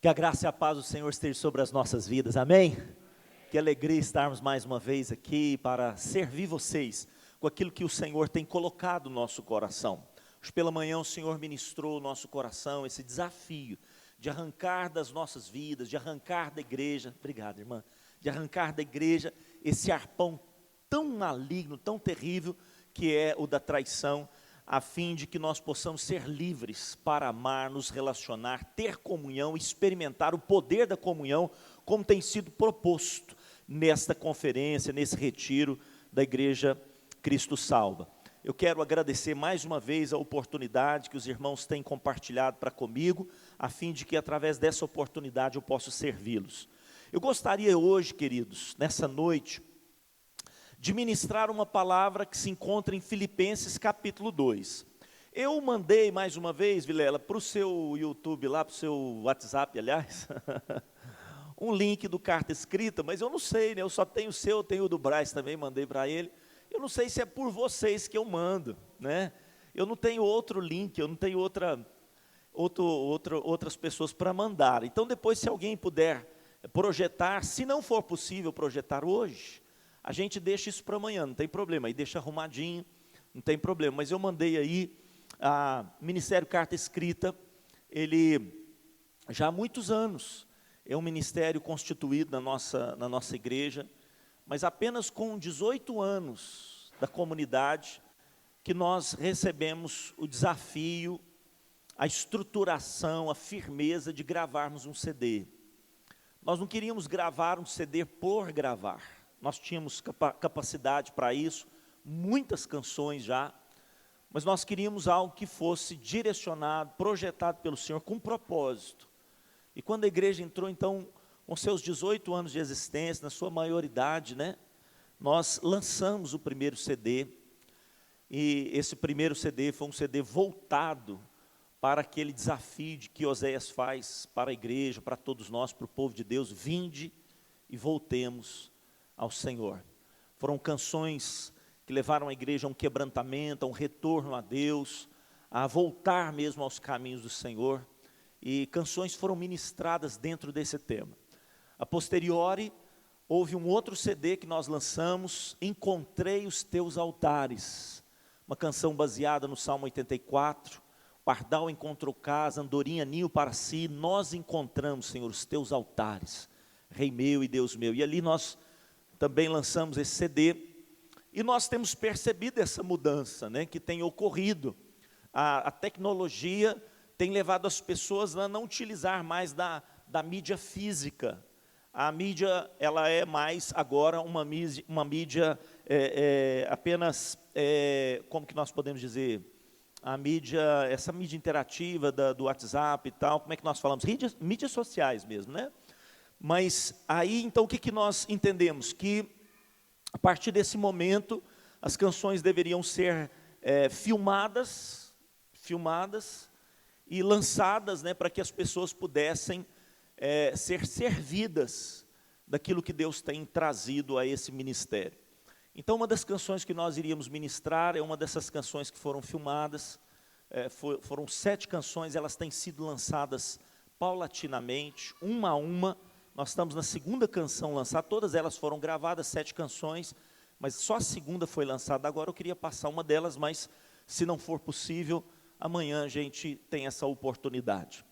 Que a graça e a paz do Senhor estejam sobre as nossas vidas, amém? Que alegria estarmos mais uma vez aqui para servir vocês com aquilo que o Senhor tem colocado no nosso coração. Hoje pela manhã o Senhor ministrou o nosso coração esse desafio de arrancar das nossas vidas, de arrancar da igreja, obrigado irmã, de arrancar da igreja esse arpão tão maligno, tão terrível, que é o da traição, a fim de que nós possamos ser livres para amar, nos relacionar, ter comunhão, experimentar o poder da comunhão, como tem sido proposto nesta conferência, nesse retiro da Igreja Cristo Salva. Eu quero agradecer mais uma vez a oportunidade que os irmãos têm compartilhado para comigo, a fim de que através dessa oportunidade eu possa servi-los. Eu gostaria hoje, queridos, nessa noite, de ministrar uma palavra que se encontra em Filipenses capítulo 2. Eu mandei mais uma vez, Vilela, para o seu YouTube lá, para o seu WhatsApp, aliás, um link do Carta Escrita, mas eu não sei, né? Eu só tenho o seu, tenho o do Braz também, mandei para ele. Eu não sei se é por vocês que eu mando, né? Eu não tenho outro link, eu não tenho outras pessoas para mandar. Então depois, se alguém puder projetar, se não for possível projetar hoje, a gente deixa isso para amanhã, não tem problema, aí deixa arrumadinho, não tem problema. Mas eu mandei aí, a Ministério Carta Escrita, ele já há muitos anos, é um ministério constituído na nossa igreja, mas apenas com 18 anos da comunidade, que nós recebemos o desafio, a estruturação, a firmeza de gravarmos um CD. Nós não queríamos gravar um CD por gravar, nós tínhamos capacidade para isso, muitas canções já, mas nós queríamos algo que fosse direcionado, projetado pelo Senhor com propósito. E quando a igreja entrou, então, com seus 18 anos de existência, na sua maioridade, né, nós lançamos o primeiro CD, e esse primeiro CD foi um CD voltado para aquele desafio de que Oséias faz para a igreja, para todos nós, para o povo de Deus: vinde e voltemos ao Senhor. Foram canções que levaram a igreja a um quebrantamento, a um retorno a Deus, a voltar mesmo aos caminhos do Senhor, e canções foram ministradas dentro desse tema. A posteriori, houve um outro CD que nós lançamos, Encontrei os Teus Altares, uma canção baseada no Salmo 84, pardal encontrou casa, andorinha ninho para si, nós encontramos, Senhor, os Teus altares, Rei meu e Deus meu. E ali nós também lançamos esse CD, e nós temos percebido essa mudança, né, que tem ocorrido. A tecnologia tem levado as pessoas a não utilizar mais da mídia física. A mídia, ela é mais agora uma mídia apenas, como que nós podemos dizer, essa mídia interativa do WhatsApp e tal, como é que nós falamos? Mídias sociais mesmo, né? Mas aí, então, o que nós entendemos? Que, a partir desse momento, as canções deveriam ser filmadas e lançadas, né, para que as pessoas pudessem ser servidas daquilo que Deus tem trazido a esse ministério. Então, uma das canções que nós iríamos ministrar é uma dessas canções que foram filmadas. Foram 7 canções, elas têm sido lançadas paulatinamente, uma a uma. Nós estamos na segunda canção lançada, todas elas foram gravadas, 7 canções, mas só a segunda foi lançada. Agora eu queria passar uma delas, mas se não for possível, amanhã a gente tem essa oportunidade.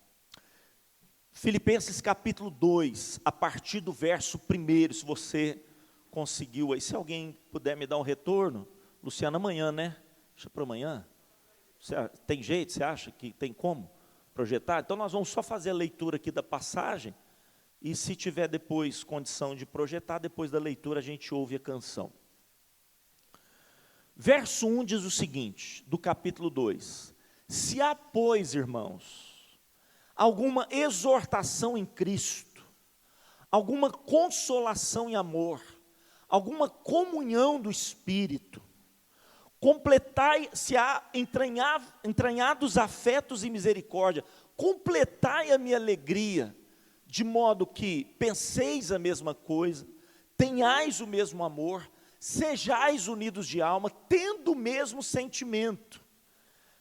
Filipenses capítulo 2, a partir do verso 1, se você conseguiu aí, se alguém puder me dar um retorno, Luciana, amanhã, né? Deixa para amanhã. Tem jeito, você acha que tem como projetar? Então nós vamos só fazer a leitura aqui da passagem, e se tiver depois condição de projetar, depois da leitura a gente ouve a canção. Verso 1 diz o seguinte, do capítulo 2: se há, pois, irmãos, alguma exortação em Cristo, alguma consolação em amor, alguma comunhão do Espírito, completai, se há entranhados afetos e misericórdia, completai a minha alegria, de modo que penseis a mesma coisa, tenhais o mesmo amor, sejais unidos de alma, tendo o mesmo sentimento.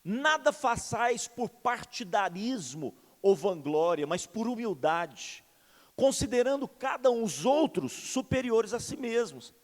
Nada façais por partidarismo ou vanglória, mas por humildade, considerando cada um os outros superiores a si mesmos.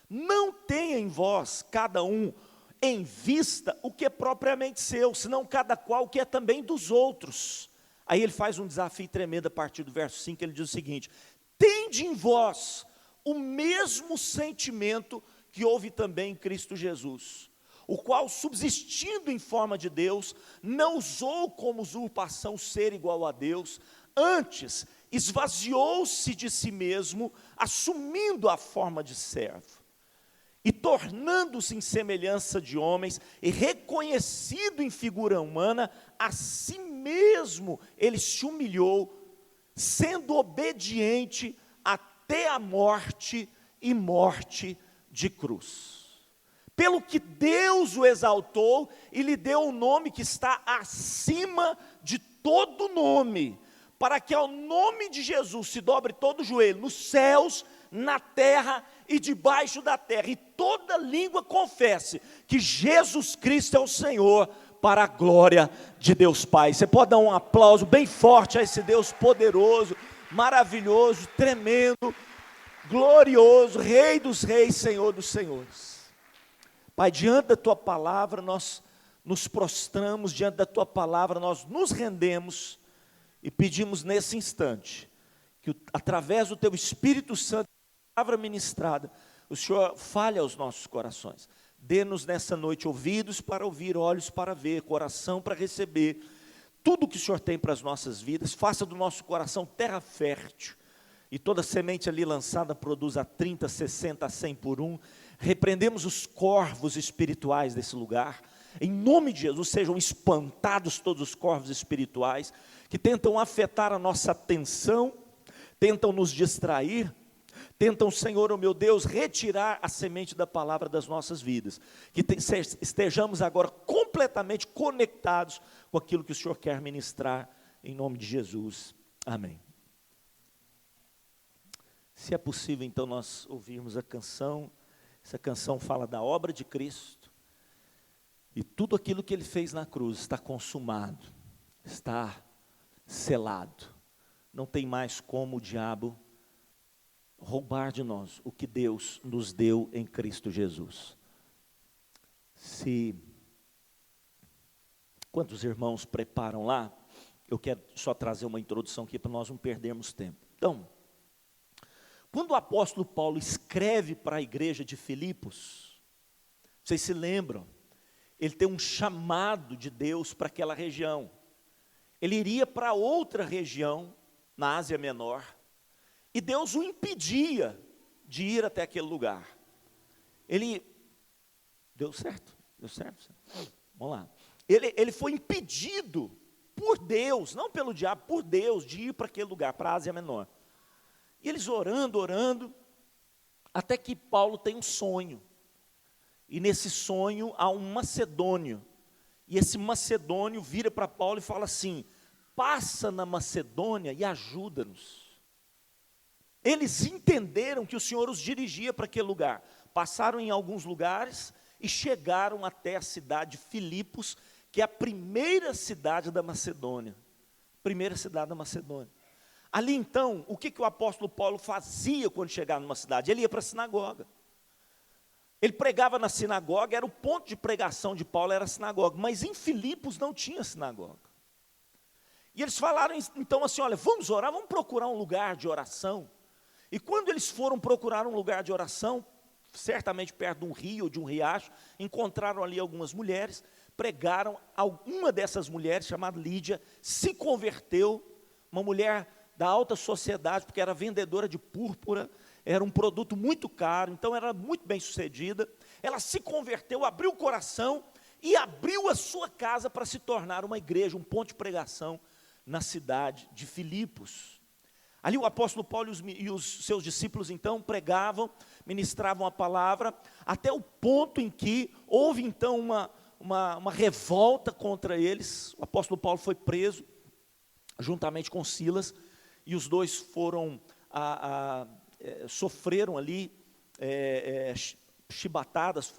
Não tenha em vós, cada um, em vista o que é propriamente seu, senão cada qual o que é também dos outros. Aí ele faz um desafio tremendo a partir do verso 5, ele diz o seguinte: tende em vós o mesmo sentimento que houve também em Cristo Jesus, o qual, subsistindo em forma de Deus, não usou como usurpação ser igual a Deus, antes esvaziou-se de si mesmo, assumindo a forma de servo, e tornando-se em semelhança de homens, e reconhecido em figura humana, a si mesmo ele se humilhou, sendo obediente até a morte, e morte de cruz. Pelo que Deus o exaltou e lhe deu um nome que está acima de todo nome, para que ao nome de Jesus se dobre todo o joelho, nos céus, na terra e debaixo da terra, e toda língua confesse que Jesus Cristo é o Senhor, para a glória de Deus Pai. Você pode dar um aplauso bem forte a esse Deus poderoso, maravilhoso, tremendo, glorioso, Rei dos reis, Senhor dos senhores. Pai, diante da Tua palavra, nós nos prostramos, diante da Tua palavra, nós nos rendemos, e pedimos nesse instante, que através do Teu Espírito Santo, palavra ministrada, o Senhor fale aos nossos corações. Dê-nos nessa noite ouvidos para ouvir, olhos para ver, coração para receber tudo que o Senhor tem para as nossas vidas. Faça do nosso coração terra fértil, e toda semente ali lançada produza 30, 60, 100 por um. Repreendemos os corvos espirituais desse lugar, em nome de Jesus. Sejam espantados todos os corvos espirituais que tentam afetar a nossa atenção, tentam nos distrair, tentam, Senhor, oh meu Deus, retirar a semente da palavra das nossas vidas, que estejamos agora completamente conectados com aquilo que o Senhor quer ministrar, em nome de Jesus, amém. Se é possível, então, nós ouvirmos a canção. Essa canção fala da obra de Cristo, e tudo aquilo que Ele fez na cruz está consumado, está selado, não tem mais como o diabo roubar de nós o que Deus nos deu em Cristo Jesus. Quantos irmãos preparam lá, eu quero só trazer uma introdução aqui para nós não perdermos tempo. Então, quando o apóstolo Paulo escreve para a igreja de Filipos, vocês se lembram, ele tem um chamado de Deus para aquela região. Ele iria para outra região, na Ásia Menor, e Deus o impedia de ir até aquele lugar. Deu certo? Vamos lá. Ele foi impedido por Deus, não pelo diabo, por Deus, de ir para aquele lugar, para a Ásia Menor. E eles orando, até que Paulo tem um sonho. E nesse sonho há um macedônio. E esse macedônio vira para Paulo e fala assim: passa na Macedônia e ajuda-nos. Eles entenderam que o Senhor os dirigia para aquele lugar. Passaram em alguns lugares e chegaram até a cidade de Filipos, que é a primeira cidade da Macedônia. Primeira cidade da Macedônia. Ali então, o que o apóstolo Paulo fazia quando chegava numa cidade? Ele ia para a sinagoga. Ele pregava na sinagoga, era o ponto de pregação de Paulo, era a sinagoga. Mas em Filipos não tinha sinagoga. E eles falaram então assim: olha, vamos orar, vamos procurar um lugar de oração. E quando eles foram procurar um lugar de oração, certamente perto de um rio ou de um riacho, encontraram ali algumas mulheres, pregaram. Uma dessas mulheres, chamada Lídia, se converteu, uma mulher da alta sociedade, porque era vendedora de púrpura, era um produto muito caro, então era muito bem sucedida. Ela se converteu, abriu o coração e abriu a sua casa para se tornar uma igreja, um ponto de pregação na cidade de Filipos. Ali o apóstolo Paulo e os seus discípulos então pregavam, ministravam a palavra, até o ponto em que houve então uma revolta contra eles. O apóstolo Paulo foi preso, juntamente com Silas, e os dois sofreram ali chibatadas,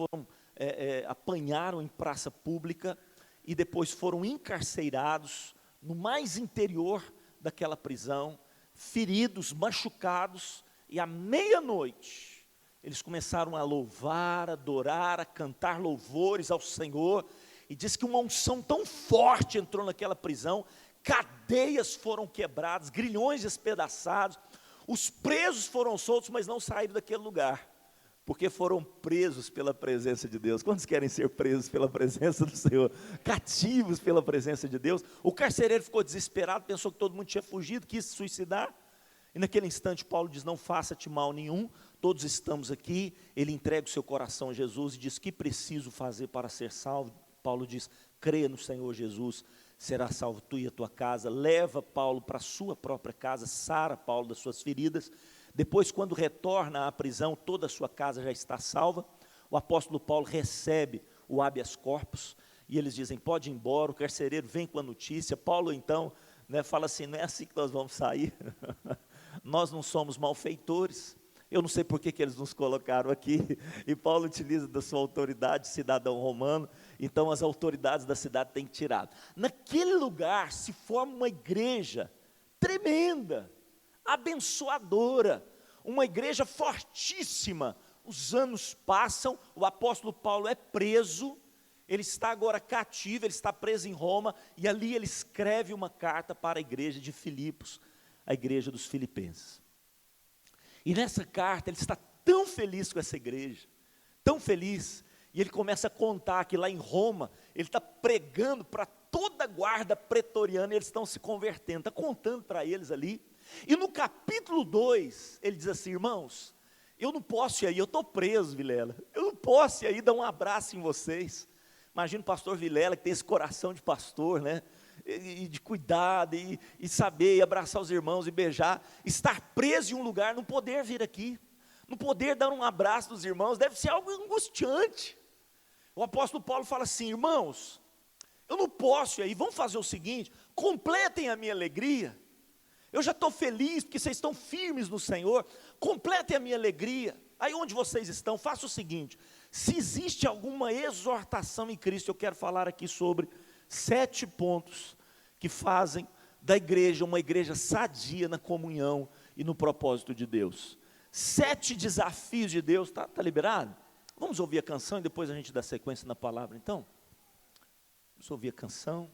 apanharam em praça pública, e depois foram encarcerados no mais interior daquela prisão, feridos, machucados, e à meia-noite, eles começaram a louvar, a adorar, a cantar louvores ao Senhor, e diz que uma unção tão forte entrou naquela prisão, cadeias foram quebradas, grilhões despedaçados, os presos foram soltos, mas não saíram daquele lugar, porque foram presos pela presença de Deus. Quantos querem ser presos pela presença do Senhor? Cativos pela presença de Deus? O carcereiro ficou desesperado, pensou que todo mundo tinha fugido, quis se suicidar, e naquele instante Paulo diz, não faça-te mal nenhum, todos estamos aqui. Ele entrega o seu coração a Jesus e diz, que preciso fazer para ser salvo? Paulo diz, creia no Senhor Jesus, será salvo tu e a tua casa. Leva Paulo para a sua própria casa, sara Paulo das suas feridas. Depois, quando retorna à prisão, toda a sua casa já está salva. O apóstolo Paulo recebe o habeas corpus, e eles dizem, pode ir embora. O carcereiro vem com a notícia. Paulo então, fala assim, não é assim que nós vamos sair, nós não somos malfeitores. Eu não sei por que eles nos colocaram aqui, e Paulo utiliza da sua autoridade, cidadão romano, então as autoridades da cidade têm tirado. Naquele lugar se forma uma igreja tremenda, abençoadora, uma igreja fortíssima. Os anos passam, o apóstolo Paulo é preso, ele está agora cativo, ele está preso em Roma, e ali ele escreve uma carta para a igreja de Filipos, a igreja dos filipenses. E nessa carta ele está tão feliz com essa igreja, tão feliz, e ele começa a contar que lá em Roma, ele está pregando para toda a guarda pretoriana, e eles estão se convertendo, está contando para eles ali. E no capítulo 2, ele diz assim, irmãos, eu não posso ir aí, eu estou preso, Vilela, eu não posso ir aí dar um abraço em vocês. Imagina o pastor Vilela, que tem esse coração de pastor, e de cuidado, e saber, e abraçar os irmãos, e beijar, estar preso em um lugar, não poder vir aqui, não poder dar um abraço dos irmãos, deve ser algo angustiante. O apóstolo Paulo fala assim, irmãos, eu não posso ir aí, vamos fazer o seguinte, completem a minha alegria, eu já estou feliz, porque vocês estão firmes no Senhor, completem a minha alegria. Aí onde vocês estão, faça o seguinte, se existe alguma exortação em Cristo, eu quero falar aqui sobre 7 pontos que fazem da igreja uma igreja sadia na comunhão e no propósito de Deus. 7 desafios de Deus, tá liberado? Vamos ouvir a canção e depois a gente dá sequência na palavra, então? Vamos ouvir a canção.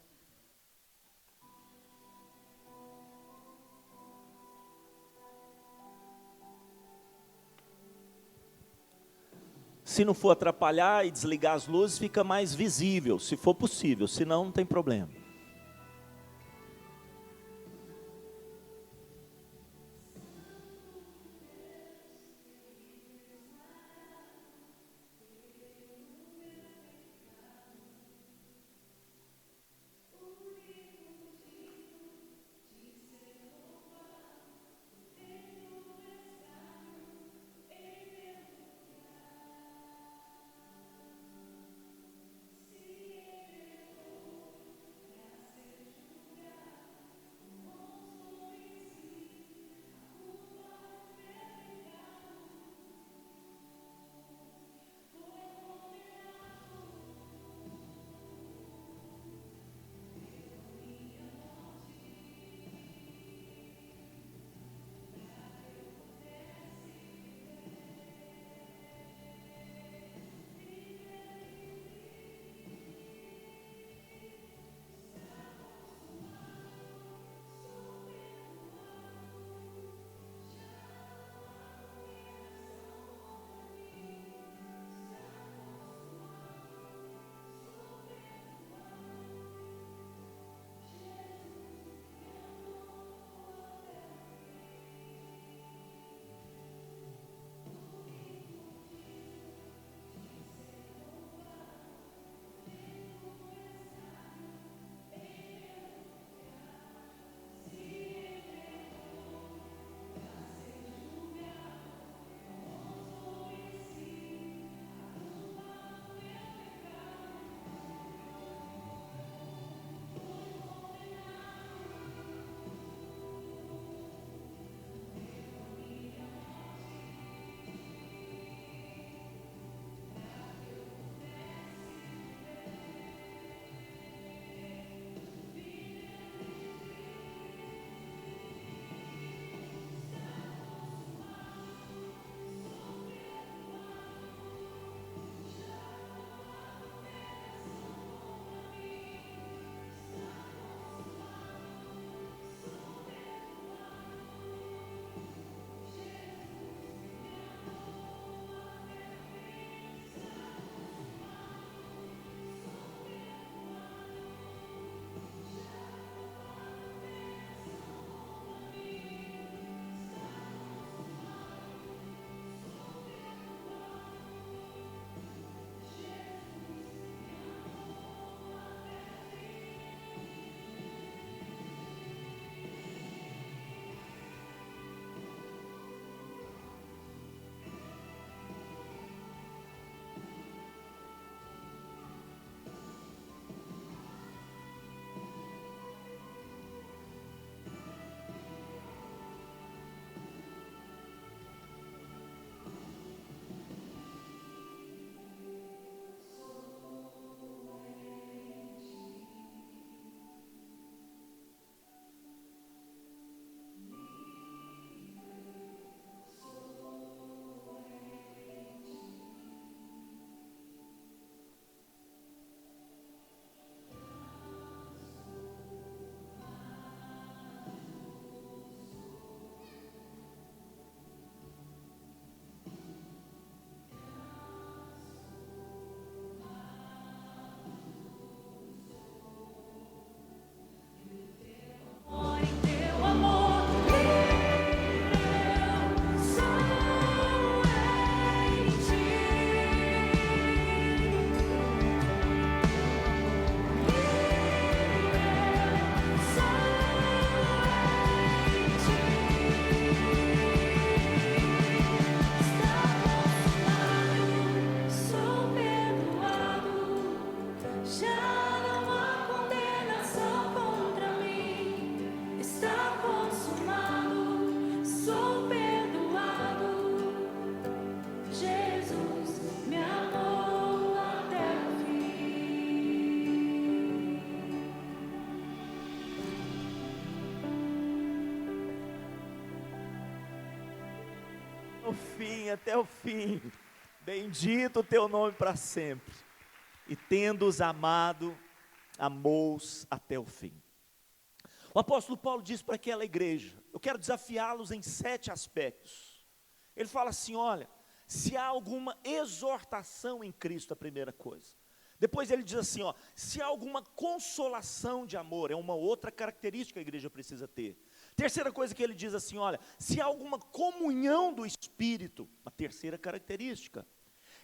Se não for atrapalhar e desligar as luzes, fica mais visível, se for possível, senão não tem problema. o fim, até o fim. Bendito o teu nome para sempre. E tendo-os amado, amou-os até o fim. O apóstolo Paulo diz para aquela igreja, eu quero desafiá-los em 7 aspectos. Ele fala assim, olha, se há alguma exortação em Cristo, a primeira coisa. Depois ele diz assim, ó, se há alguma consolação de amor, é uma outra característica que a igreja precisa ter. Terceira coisa que ele diz assim, olha, se há alguma comunhão do Espírito, uma terceira característica.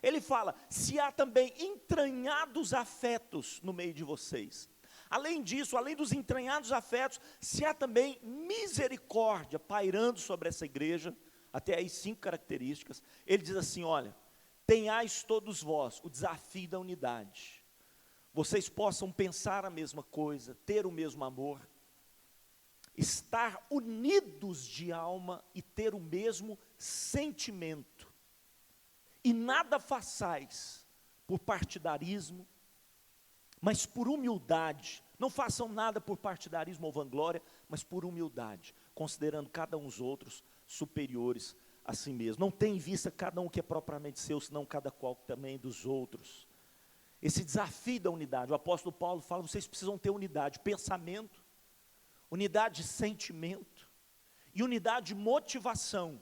Ele fala, se há também entranhados afetos no meio de vocês. Além disso, além dos entranhados afetos, se há também misericórdia pairando sobre essa igreja, até aí 5 características. Ele diz assim, olha, tenhais todos vós o desafio da unidade. Vocês possam pensar a mesma coisa, ter o mesmo amor, estar unidos de alma e ter o mesmo sentimento. E nada façais por partidarismo, mas por humildade. Não façam nada por partidarismo ou vanglória, mas por humildade, considerando cada um os outros superiores a si mesmo. Não tem em vista cada um que é propriamente seu, senão cada qual também dos outros. Esse desafio da unidade, o apóstolo Paulo fala, vocês precisam ter unidade de pensamento, unidade de sentimento e unidade de motivação.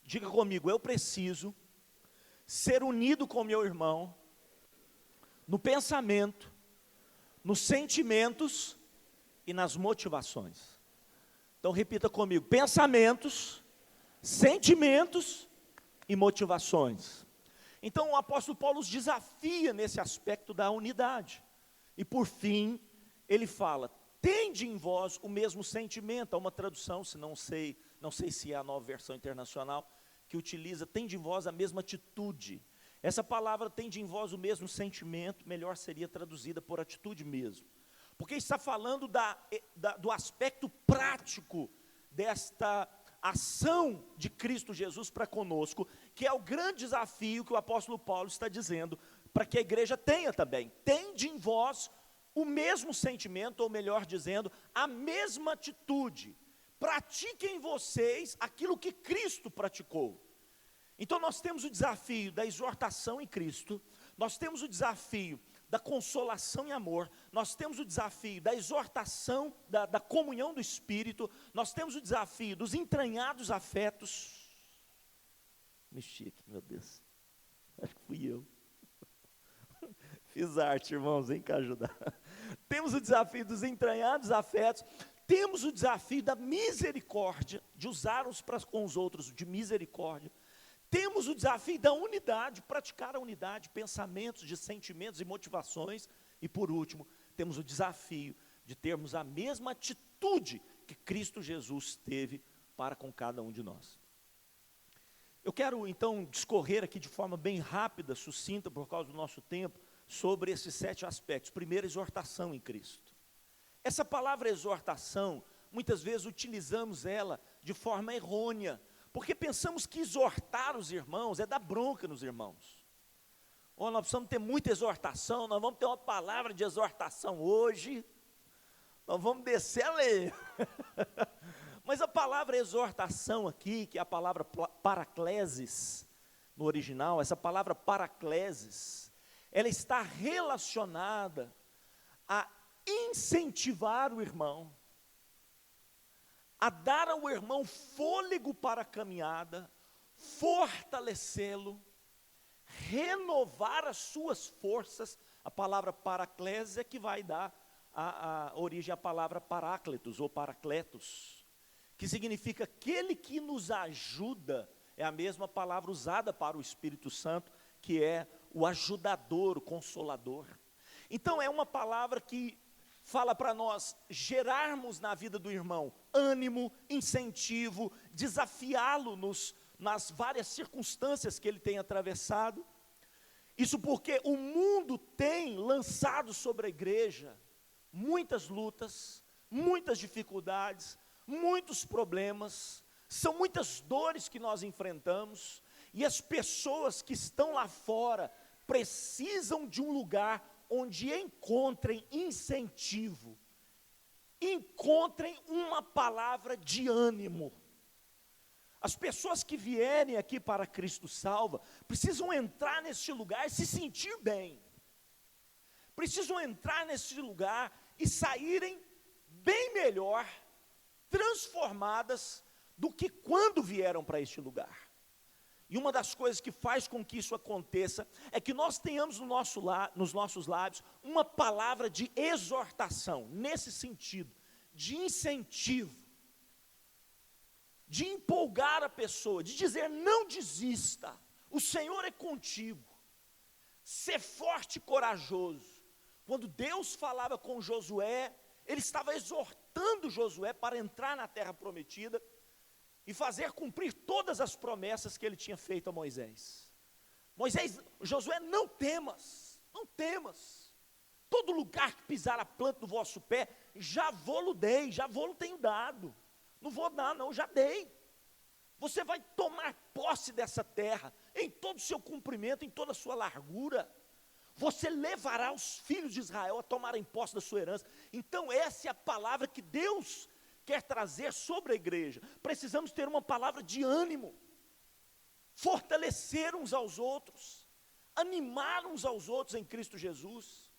Diga comigo, eu preciso ser unido com meu irmão no pensamento, nos sentimentos e nas motivações. Então repita comigo, pensamentos, sentimentos e motivações. Então o apóstolo Paulo os desafia nesse aspecto da unidade. E por fim, ele fala, tende em vós o mesmo sentimento. Há uma tradução, se não sei se é a Nova Versão Internacional, que utiliza, tende em vós a mesma atitude. Essa palavra, tende em vós o mesmo sentimento, melhor seria traduzida por atitude mesmo. Porque está falando do aspecto prático desta ação de Cristo Jesus para conosco, que é o grande desafio que o apóstolo Paulo está dizendo, para que a igreja tenha também. Tende em vós o mesmo sentimento, ou melhor dizendo, a mesma atitude. Pratiquem vocês aquilo que Cristo praticou. Então nós temos o desafio da exortação em Cristo, nós temos o desafio da consolação em amor, nós temos o desafio da exortação, da comunhão do Espírito, nós temos o desafio dos entranhados afetos. Mexi aqui, meu Deus, acho que fui eu. Fiz arte, irmãos, vem cá ajudar. Temos o desafio dos entranhados afetos, temos o desafio da misericórdia, de usar uns para com os outros de misericórdia. Temos o desafio da unidade, praticar a unidade, pensamentos, de sentimentos e motivações. E por último, temos o desafio de termos a mesma atitude que Cristo Jesus teve para com cada um de nós. Eu quero então discorrer aqui de forma bem rápida, sucinta, por causa do nosso tempo, sobre esses 7 aspectos. Primeiro, exortação em Cristo. Essa palavra exortação, muitas vezes utilizamos ela de forma errônea, porque pensamos que exortar os irmãos é dar bronca nos irmãos. Ou nós precisamos ter muita exortação, nós vamos ter uma palavra de exortação hoje, nós vamos descer a lei. Mas a palavra exortação aqui, que é a palavra paraclesis, no original, essa palavra paraclesis, ela está relacionada a incentivar o irmão, a dar ao irmão fôlego para a caminhada, fortalecê-lo, renovar as suas forças. A palavra paraclesis é que vai dar a origem à palavra paráclitos ou paracletos, que significa aquele que nos ajuda, é a mesma palavra usada para o Espírito Santo, que é o ajudador, o consolador. Então é uma palavra que fala para nós gerarmos na vida do irmão ânimo, incentivo, desafiá-lo nas várias circunstâncias que ele tem atravessado. Isso porque o mundo tem lançado sobre a igreja muitas lutas, muitas dificuldades, muitos problemas, são muitas dores que nós enfrentamos, e as pessoas que estão lá fora precisam de um lugar onde encontrem incentivo, encontrem uma palavra de ânimo. As pessoas que vierem aqui para Cristo Salva, precisam entrar neste lugar e se sentir bem. Precisam entrar neste lugar e saírem bem melhor, transformadas, do que quando vieram para este lugar. E uma das coisas que faz com que isso aconteça, é que nós tenhamos nos nossos lábios, uma palavra de exortação, nesse sentido, de incentivo, de empolgar a pessoa, de dizer: não desista, o Senhor é contigo, ser forte e corajoso. Quando Deus falava com Josué, Ele estava exortando Josué para entrar na terra prometida, e fazer cumprir todas as promessas que Ele tinha feito a Moisés. Josué, não temas, não temas, todo lugar que pisar a planta do vosso pé, já vou-lo dei, já vou-lo tenho dado, não vou dar não, já dei. Você vai tomar posse dessa terra, em todo o seu comprimento, em toda a sua largura. Você levará os filhos de Israel a tomarem posse da sua herança. Então essa é a palavra que Deus quer trazer sobre a igreja. Precisamos ter uma palavra de ânimo, fortalecer uns aos outros, animar uns aos outros em Cristo Jesus.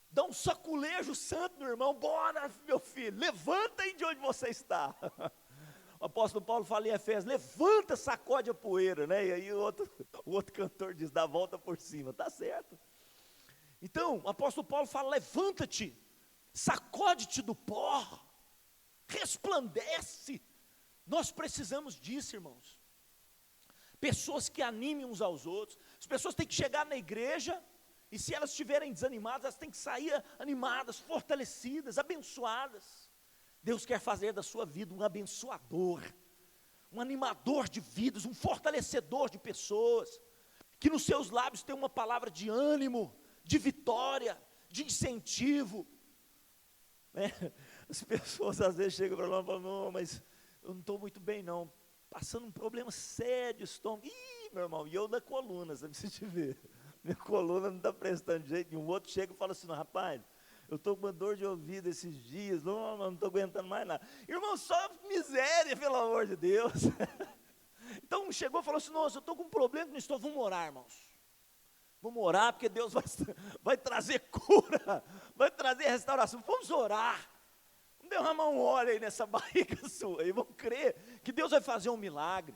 Dá um saculejo santo no irmão: bora, meu filho, levanta aí de onde você está. O apóstolo Paulo fala em Efésios: levanta, sacode a poeira, né? E aí o outro cantor diz: dá a volta por cima. Tá certo. Então o apóstolo Paulo fala: levanta-te, sacode-te do pó, resplandece. Nós precisamos disso, irmãos. Pessoas que animem uns aos outros. As pessoas têm que chegar na igreja, e se elas estiverem desanimadas, elas têm que sair animadas, fortalecidas, abençoadas. Deus quer fazer da sua vida um abençoador, um animador de vidas, um fortalecedor de pessoas, que nos seus lábios tem uma palavra de ânimo, de vitória, de incentivo. As pessoas às vezes chegam para nós e falam: não, mas eu não estou muito bem não, passando um problema sério de estômago. Ih, meu irmão, e eu da coluna, você precisa te ver, minha coluna não está prestando de jeito nenhum. O outro chega e fala assim: não, rapaz, eu estou com uma dor de ouvido esses dias, não estou aguentando mais nada. Irmão, só miséria, pelo amor de Deus. Então chegou e falou assim: nossa, eu estou com um problema no estômago. Vamos orar, irmãos. Vamos orar, porque Deus vai trazer cura, vai trazer restauração. Vamos orar. Vamos derramar um óleo aí nessa barriga sua, e vamos crer que Deus vai fazer um milagre.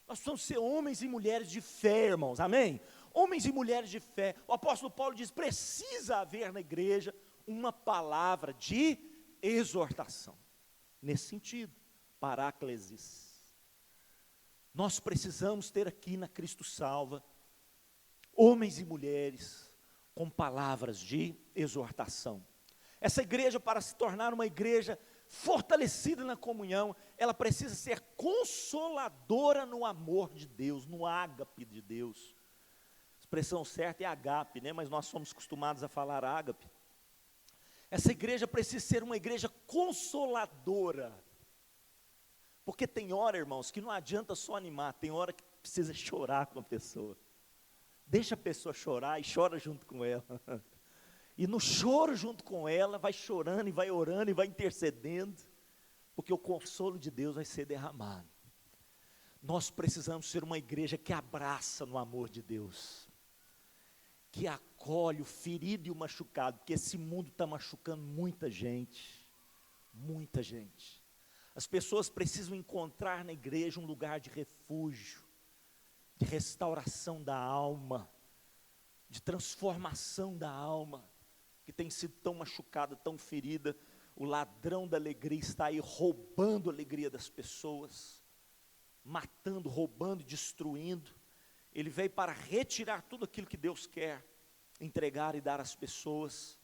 Nós precisamos ser homens e mulheres de fé, irmãos, amém? Homens e mulheres de fé. O apóstolo Paulo diz: precisa haver na igreja uma palavra de exortação, nesse sentido, paráclesis. Nós precisamos ter aqui na Cristo Salva homens e mulheres com palavras de exortação. Essa igreja, para se tornar uma igreja fortalecida na comunhão, ela precisa ser consoladora no amor de Deus, no ágape de Deus. A expressão certa é agape, né? Mas nós somos acostumados a falar ágape. Essa igreja precisa ser uma igreja consoladora, porque tem hora, irmãos, que não adianta só animar, tem hora que precisa chorar com a pessoa. Deixa a pessoa chorar e chora junto com ela. E no choro junto com ela, vai chorando e vai orando e vai intercedendo, porque o consolo de Deus vai ser derramado. Nós precisamos ser uma igreja que abraça no amor de Deus, que acolhe o ferido e o machucado, porque esse mundo está machucando muita gente, muita gente. As pessoas precisam encontrar na igreja um lugar de refúgio, de restauração da alma, de transformação da alma, que tem sido tão machucada, tão ferida. O ladrão da alegria está aí roubando a alegria das pessoas, matando, roubando, destruindo. Ele veio para retirar tudo aquilo que Deus quer entregar e dar às pessoas.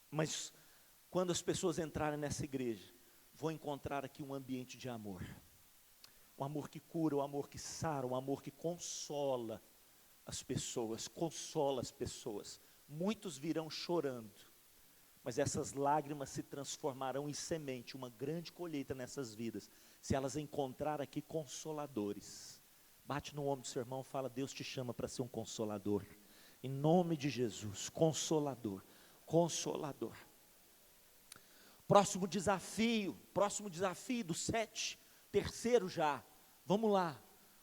Mas quando as pessoas entrarem nessa igreja, vão encontrar aqui um ambiente de amor. Um amor que cura, um amor que sara, um amor que consola as pessoas, consola as pessoas. Muitos virão chorando, mas essas lágrimas se transformarão em semente, uma grande colheita nessas vidas, se elas encontrarem aqui consoladores. Bate no ombro do seu irmão e fala: Deus te chama para ser um consolador, em nome de Jesus, consolador, consolador. Próximo desafio do 7, Terceiro já, vamos lá,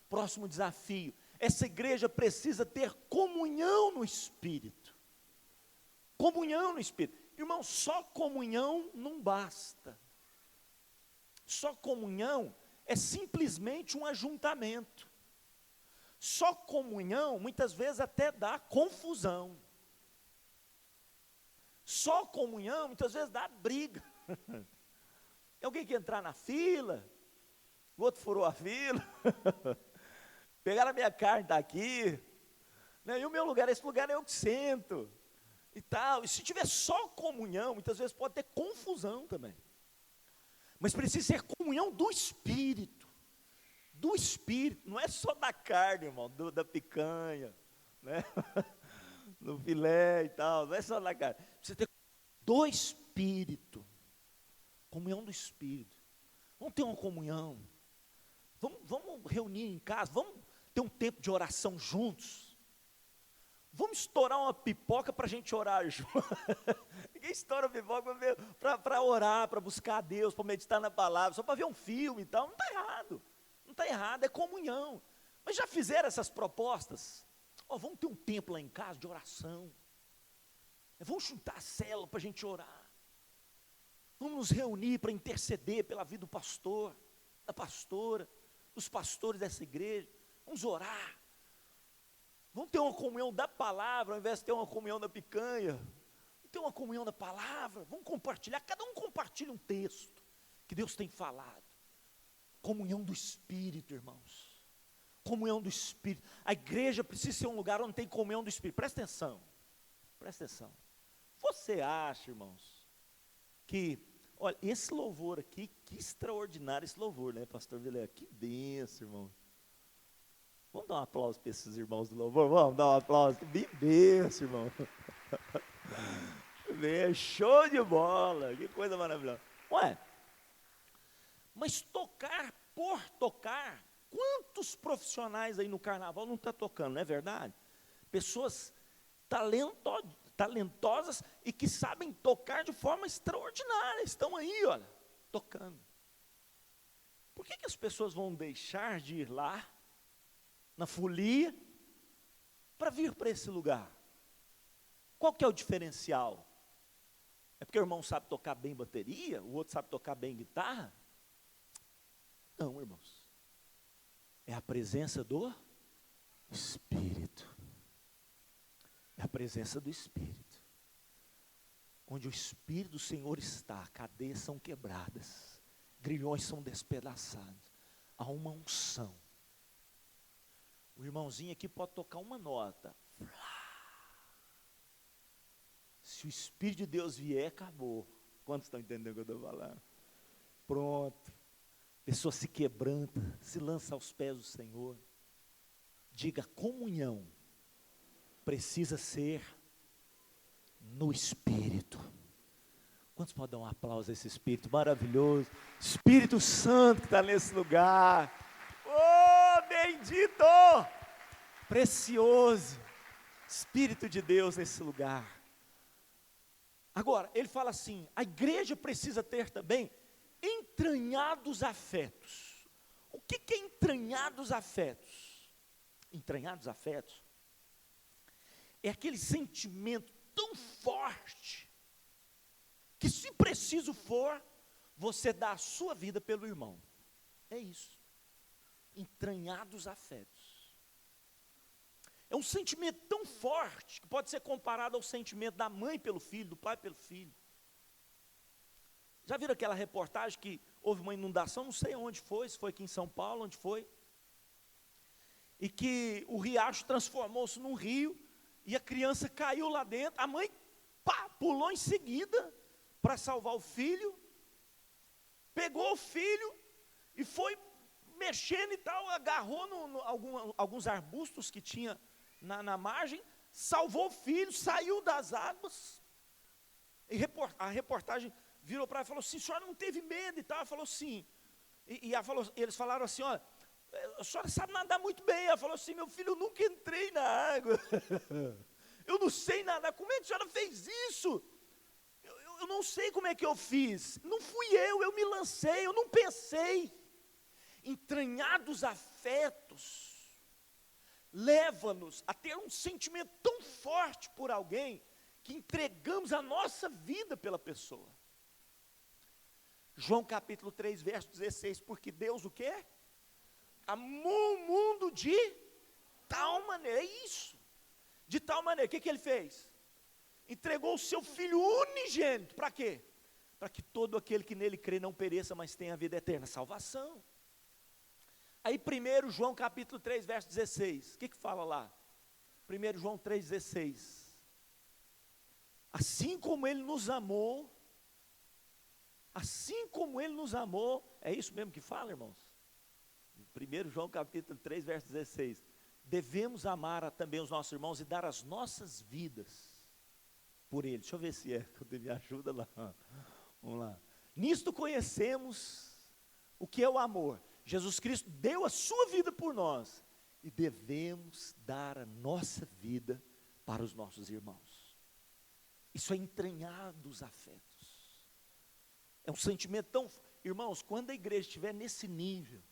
próximo desafio. Essa igreja precisa ter comunhão no Espírito. Comunhão no Espírito. Irmão, só comunhão não basta. Só comunhão é simplesmente um ajuntamento. Só comunhão, muitas vezes até dá confusão. Só comunhão, muitas vezes dá briga. Alguém quer entrar na fila, o outro furou a fila, pegaram a minha carne, está aqui, né? E o meu lugar, esse lugar é eu que sento, e tal. E se tiver só comunhão, muitas vezes pode ter confusão também. Mas precisa ser comunhão do Espírito. Do Espírito, não é só da carne, irmão, da picanha, né? No filé e tal, não é só da carne. Precisa ter do Espírito. Comunhão do Espírito. Vamos ter uma comunhão. Vamos reunir em casa, vamos ter um tempo de oração juntos. Vamos estourar uma pipoca para a gente orar junto. Ninguém estoura pipoca para orar, para buscar a Deus, para meditar na palavra, só para ver um filme e tal. Não está errado. Não está errado, é comunhão. Mas já fizeram essas propostas? Vamos ter um tempo lá em casa de oração. Vamos juntar a célula para a gente orar. Vamos nos reunir para interceder pela vida do pastor, da pastora, dos pastores dessa igreja. Vamos orar. Vamos ter uma comunhão da palavra, ao invés de ter uma comunhão da picanha. Vamos ter uma comunhão da palavra. Vamos compartilhar, cada um compartilha um texto que Deus tem falado. Comunhão do Espírito, irmãos. Comunhão do Espírito. A igreja precisa ser um lugar onde tem comunhão do Espírito. Presta atenção. Presta atenção. Você acha, irmãos, que, olha, esse louvor aqui, que extraordinário esse louvor, né, pastor Vilela? Que bênção, irmão. Vamos dar um aplauso para esses irmãos do louvor? Vamos dar um aplauso. Que bênção, irmão. Show de bola. Que coisa maravilhosa. Ué, mas tocar por tocar, quantos profissionais aí no carnaval não estão tocando, não é verdade? Pessoas talentosas e que sabem tocar de forma extraordinária, estão aí, olha, tocando. Por que as pessoas vão deixar de ir lá, na folia, para vir para esse lugar? Qual que é o diferencial? É porque o irmão sabe tocar bem bateria, o outro sabe tocar bem guitarra? Não, irmãos. É a presença do Espírito. É a presença do Espírito. Onde o Espírito do Senhor está, cadeias são quebradas, grilhões são despedaçados. Há uma unção. O irmãozinho aqui pode tocar uma nota. Se o Espírito de Deus vier, acabou. Quantos estão entendendo o que eu estou falando? Pronto. A pessoa se quebranta, se lança aos pés do Senhor. Diga, comunhão precisa ser no Espírito. Quantos podem dar um aplauso a esse Espírito maravilhoso? Espírito Santo que está nesse lugar. Oh, bendito! Precioso! Espírito de Deus nesse lugar. Agora, ele fala assim, a igreja precisa ter também entranhados afetos. O que é entranhados afetos? Entranhados afetos é aquele sentimento tão forte que, se preciso for, você dá a sua vida pelo irmão. É isso. Entranhados afetos. É um sentimento tão forte que pode ser comparado ao sentimento da mãe pelo filho, do pai pelo filho. Já viram aquela reportagem que houve uma inundação, não sei onde foi, se foi aqui em São Paulo, onde foi, e que o riacho transformou-se num rio, e a criança caiu lá dentro, a mãe pulou em seguida para salvar o filho, pegou o filho e foi mexendo e tal, agarrou alguns arbustos que tinha na margem, salvou o filho, saiu das águas, e a reportagem virou para ela e falou assim, a senhora não teve medo e tal? Ela falou sim, eles falaram assim, olha, a senhora sabe nadar muito bem. Ela falou assim, meu filho, eu nunca entrei na água, eu não sei nadar. Como é que a senhora fez isso? Eu não sei como é que eu fiz, não fui eu me lancei, eu não pensei. entranhados afetos leva-nos a ter um sentimento tão forte por alguém que entregamos a nossa vida pela pessoa. João capítulo 3, verso 16, porque Deus o quê? Amou o mundo de tal maneira, é isso, de tal maneira, o que ele fez? Entregou o seu Filho unigênito, para quê? Para que todo aquele que nele crê não pereça, mas tenha a vida eterna, salvação. Aí 1 João capítulo 3, verso 16, o que fala lá? 1 João 3, 16, assim como ele nos amou, é isso mesmo que fala, irmãos? 1 João capítulo 3, verso 16, devemos amar também os nossos irmãos e dar as nossas vidas por eles. Deixa eu ver se me ajuda lá, vamos lá. Nisto conhecemos o que é o amor. Jesus Cristo deu a sua vida por nós, e devemos dar a nossa vida para os nossos irmãos. Isso é entranhar dos afetos, é um sentimento tão, irmãos, quando a igreja estiver nesse nível,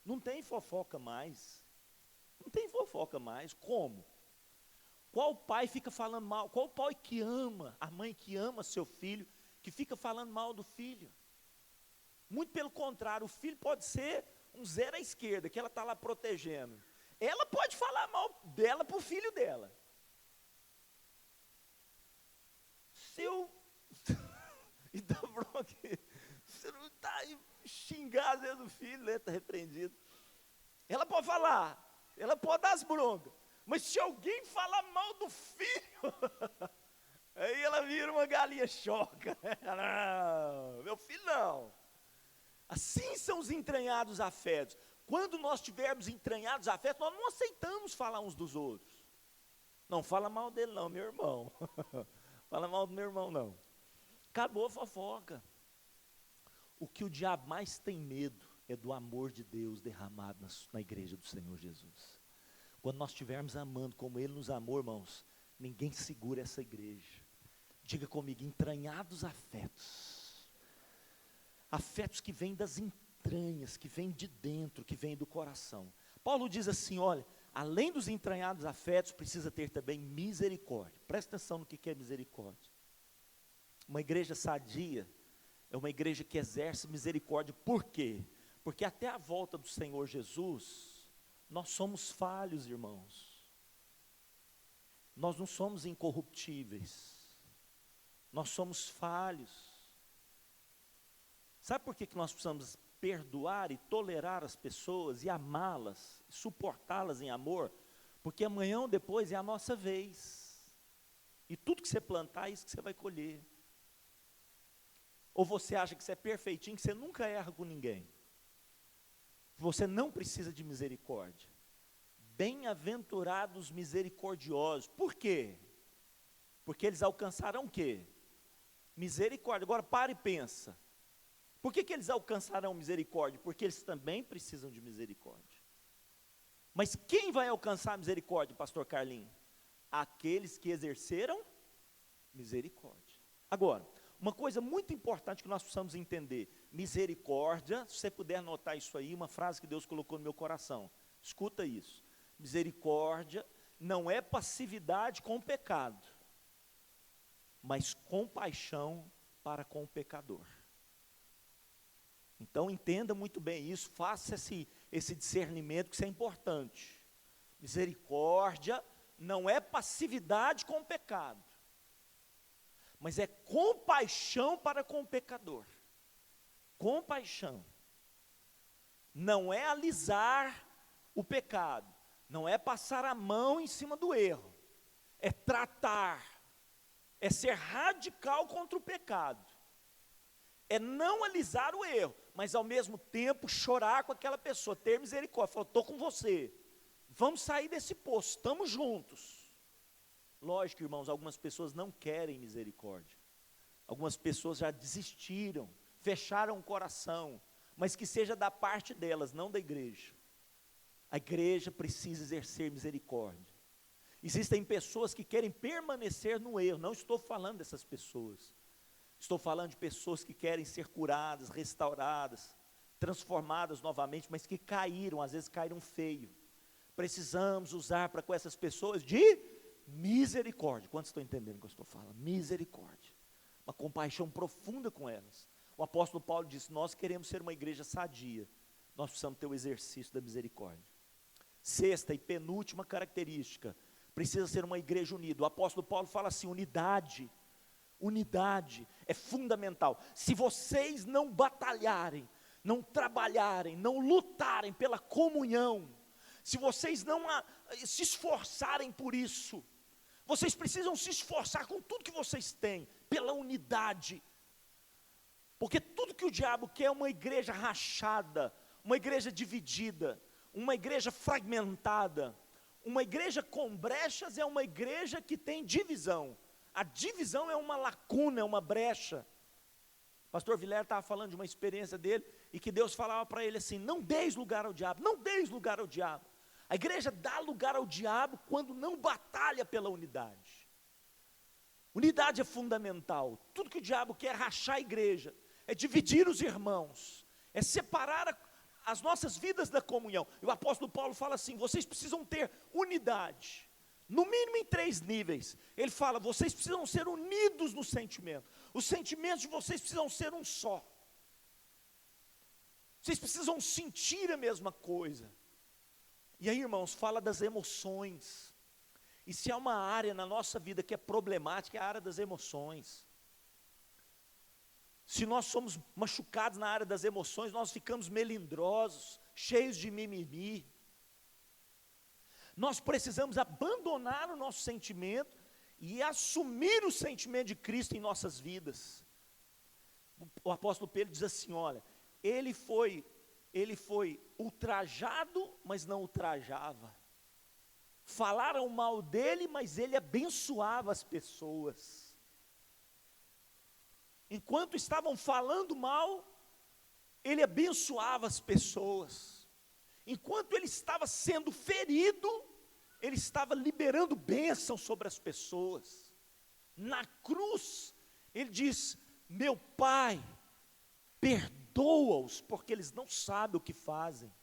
não tem fofoca mais, como? Qual pai fica falando mal, qual pai que ama, a mãe que ama seu filho, que fica falando mal do filho? Muito pelo contrário, o filho pode ser um zero à esquerda, que ela está lá protegendo, ela pode falar mal dela para o filho dela. Se eu, então pronto, você não está aí xingar às vezes o filho, está repreendido, ela pode falar, ela pode dar as broncas, mas se alguém falar mal do filho, aí ela vira uma galinha choca, não, meu filho não. Assim são os entranhados afetos. Quando nós tivermos entranhados afetos, nós não aceitamos falar uns dos outros. Não fala mal dele não, meu irmão. Fala mal do meu irmão não. Acabou a fofoca. O que o diabo mais tem medo é do amor de Deus derramado na igreja do Senhor Jesus. Quando nós estivermos amando como Ele nos amou, irmãos, ninguém segura essa igreja. Diga comigo, entranhados afetos. Afetos que vêm das entranhas, que vêm de dentro, que vêm do coração. Paulo diz assim, olha, além dos entranhados afetos, precisa ter também misericórdia. Presta atenção no que é misericórdia. Uma igreja sadia é uma igreja que exerce misericórdia. Por quê? Porque até a volta do Senhor Jesus, nós somos falhos, irmãos. Nós não somos incorruptíveis. Nós somos falhos. Sabe por que nós precisamos perdoar e tolerar as pessoas e amá-las, suportá-las em amor? Porque amanhã ou depois é a nossa vez. E tudo que você plantar é isso que você vai colher. Ou você acha que você é perfeitinho, que você nunca erra com ninguém? Você não precisa de misericórdia. Bem-aventurados misericordiosos. Por quê? Porque eles alcançarão o quê? Misericórdia. Agora para e pensa. Por que eles alcançarão misericórdia? Porque eles também precisam de misericórdia. Mas quem vai alcançar misericórdia, pastor Carlinhos? Aqueles que exerceram misericórdia. Agora, uma coisa muito importante que nós precisamos entender, misericórdia, se você puder anotar isso aí, uma frase que Deus colocou no meu coração, escuta isso, misericórdia não é passividade com o pecado, mas compaixão para com o pecador. Então entenda muito bem isso, faça esse discernimento, que isso é importante. Misericórdia não é passividade com o pecado, mas é compaixão para com o pecador. Compaixão. Não é alisar o pecado, não é passar a mão em cima do erro, é tratar, é ser radical contra o pecado, é não alisar o erro, mas ao mesmo tempo chorar com aquela pessoa, ter misericórdia, falar, estou com você, vamos sair desse poço, estamos juntos. Lógico, irmãos, algumas pessoas não querem misericórdia, algumas pessoas já desistiram, fecharam o coração, mas que seja da parte delas, não da igreja. A igreja precisa exercer misericórdia. Existem pessoas que querem permanecer no erro, não estou falando dessas pessoas, estou falando de pessoas que querem ser curadas, restauradas, transformadas novamente, mas que caíram, às vezes caíram feio. Precisamos usar para com essas pessoas de misericórdia. Quantos estão entendendo o que eu estou falando? Misericórdia. Uma compaixão profunda com elas. O apóstolo Paulo disse, nós queremos ser uma igreja sadia, nós precisamos ter o exercício da misericórdia. Sexta e penúltima característica, precisa ser uma igreja unida. O apóstolo Paulo fala assim, unidade é fundamental. Se vocês não batalharem, não trabalharem, não lutarem pela comunhão, se vocês não se esforçarem por isso, vocês precisam se esforçar com tudo que vocês têm, pela unidade. Porque tudo que o diabo quer é uma igreja rachada, uma igreja dividida, uma igreja fragmentada. Uma igreja com brechas é uma igreja que tem divisão. A divisão é uma lacuna, é uma brecha. O pastor Vilela estava falando de uma experiência dele, e que Deus falava para ele assim, não deis lugar ao diabo, não deis lugar ao diabo. A igreja dá lugar ao diabo quando não batalha pela unidade. Unidade é fundamental. Tudo que o diabo quer é rachar a igreja, é dividir os irmãos, é separar as nossas vidas da comunhão. E o apóstolo Paulo fala assim, vocês precisam ter unidade, no mínimo em 3 níveis. Ele fala, vocês precisam ser unidos no sentimento, os sentimentos de vocês precisam ser um só, vocês precisam sentir a mesma coisa. E aí, irmãos, fala das emoções. E se há uma área na nossa vida que é problemática, é a área das emoções. Se nós somos machucados na área das emoções, nós ficamos melindrosos, cheios de mimimi. Nós precisamos abandonar o nosso sentimento e assumir o sentimento de Cristo em nossas vidas. O apóstolo Pedro diz assim, olha, ele foi ultrajado, mas não ultrajava. Falaram mal dele, mas ele abençoava as pessoas. Enquanto estavam falando mal, ele abençoava as pessoas. Enquanto ele estava sendo ferido, ele estava liberando bênção sobre as pessoas. Na cruz, ele diz, meu Pai, perdoa-os, porque eles não sabem o que fazem.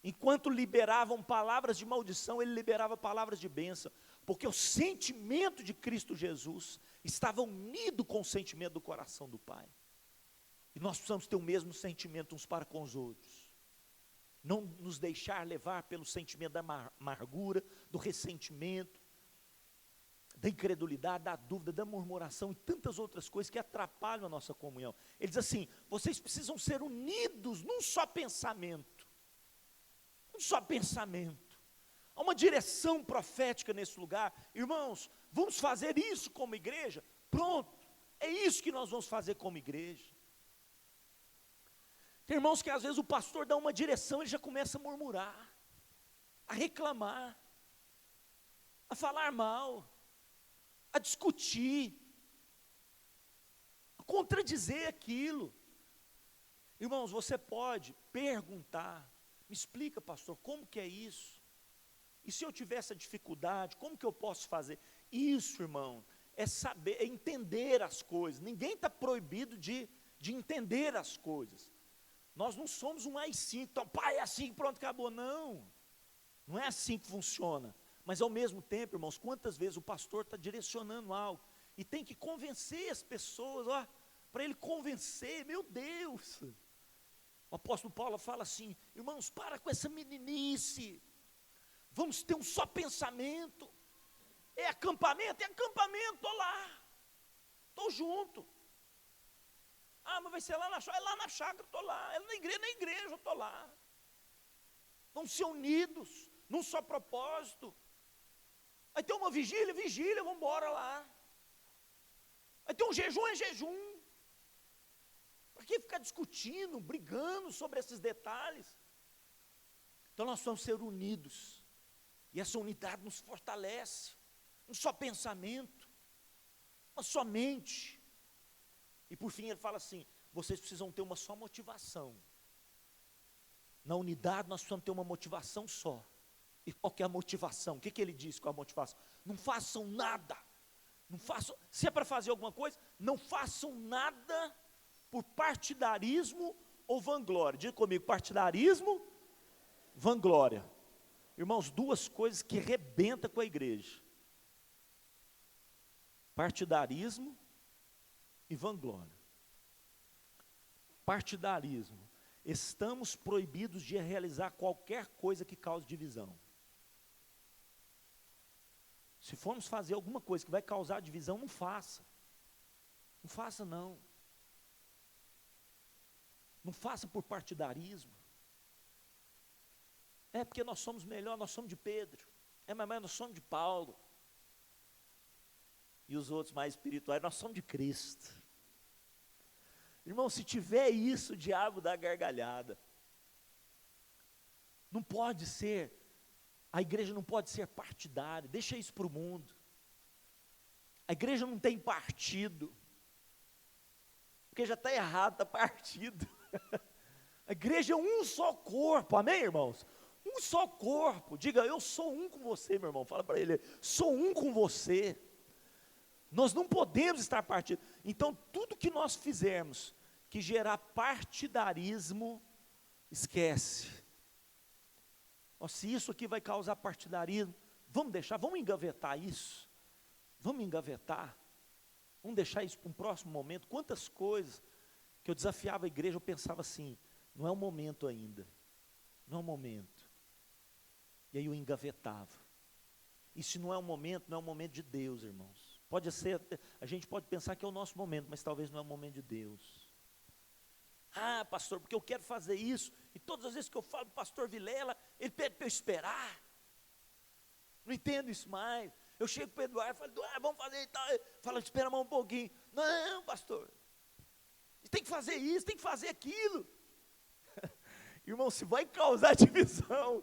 Enquanto liberavam palavras de maldição, ele liberava palavras de bênção, porque o sentimento de Cristo Jesus estava unido com o sentimento do coração do Pai. E nós precisamos ter o mesmo sentimento uns para com os outros. Não nos deixar levar pelo sentimento da amargura, do ressentimento, da incredulidade, da dúvida, da murmuração e tantas outras coisas que atrapalham a nossa comunhão. Ele diz assim, vocês precisam ser unidos num só pensamento. Um só pensamento. Há uma direção profética nesse lugar. Irmãos, vamos fazer isso como igreja? Pronto, é isso que nós vamos fazer como igreja. Tem irmãos que às vezes o pastor dá uma direção, ele já começa a murmurar, a reclamar, a falar mal, a discutir, a contradizer aquilo. Irmãos, você pode perguntar, me explica, pastor, como que é isso? E se eu tiver essa dificuldade, como que eu posso fazer? Isso, irmão, é saber, é entender as coisas. Ninguém está proibido de entender as coisas. Nós não somos um AI-5, então, pai, é assim, pronto, acabou. Não, não é assim que funciona. Mas ao mesmo tempo, irmãos, quantas vezes o pastor está direcionando algo, e tem que convencer as pessoas, ó, para ele convencer, meu Deus. O apóstolo Paulo fala assim, irmãos, para com essa meninice, vamos ter um só pensamento. É acampamento, estou lá, estou junto. Ah, mas vai ser lá na chácara, é lá na chácara, estou lá. É na igreja, estou lá. Vamos ser unidos, num só propósito. Vai ter uma vigília, vamos embora lá. Vai ter um jejum, é jejum. Para que ficar discutindo, brigando sobre esses detalhes? Então nós vamos ser unidos. E essa unidade nos fortalece. Um só pensamento, uma só mente. E por fim ele fala assim, vocês precisam ter uma só motivação. Na unidade nós precisamos ter uma motivação só. E qual que é a motivação? O que ele diz com a motivação? Não façam nada. Não façam, se é para fazer alguma coisa, não façam nada por partidarismo ou vanglória? Diga comigo, partidarismo, vanglória. Irmãos, duas coisas que rebentam com a igreja. Partidarismo e vanglória. Partidarismo. Estamos proibidos de realizar qualquer coisa que cause divisão. Se formos fazer alguma coisa que vai causar divisão, não faça. Não faça não. Não faça por partidarismo. É porque nós somos melhor, nós somos de Pedro. Mas nós somos de Paulo. E os outros mais espirituais, nós somos de Cristo. Irmão, se tiver isso, o diabo dá gargalhada. Não pode ser, a igreja não pode ser partidária, deixa isso para o mundo. A igreja não tem partido, porque já está errado, está partido. A igreja é um só corpo, amém, irmãos? Um só corpo. Diga, eu sou um com você, meu irmão. Fala para ele, sou um com você. Nós não podemos estar partidos. Então, tudo que nós fizermos que gerar partidarismo, esquece. Se isso aqui vai causar partidarismo, vamos deixar, vamos engavetar isso. Vamos engavetar. Vamos deixar isso para um próximo momento. Quantas coisas que eu desafiava a igreja, eu pensava assim, não é o momento ainda. Não é o momento. E aí eu engavetava. E se não é o momento, não é o momento de Deus, irmãos. Pode ser, a gente pode pensar que é o nosso momento, mas talvez não é o momento de Deus. Pastor, porque eu quero fazer isso, e todas as vezes que eu falo para o pastor Vilela, ele pede para eu esperar. Não entendo isso mais. Eu chego para o Eduardo e falo, Eduardo, vamos fazer e tal. Ele fala, espera mais um pouquinho. Não, pastor, tem que fazer isso, tem que fazer aquilo. Irmão, se vai causar divisão,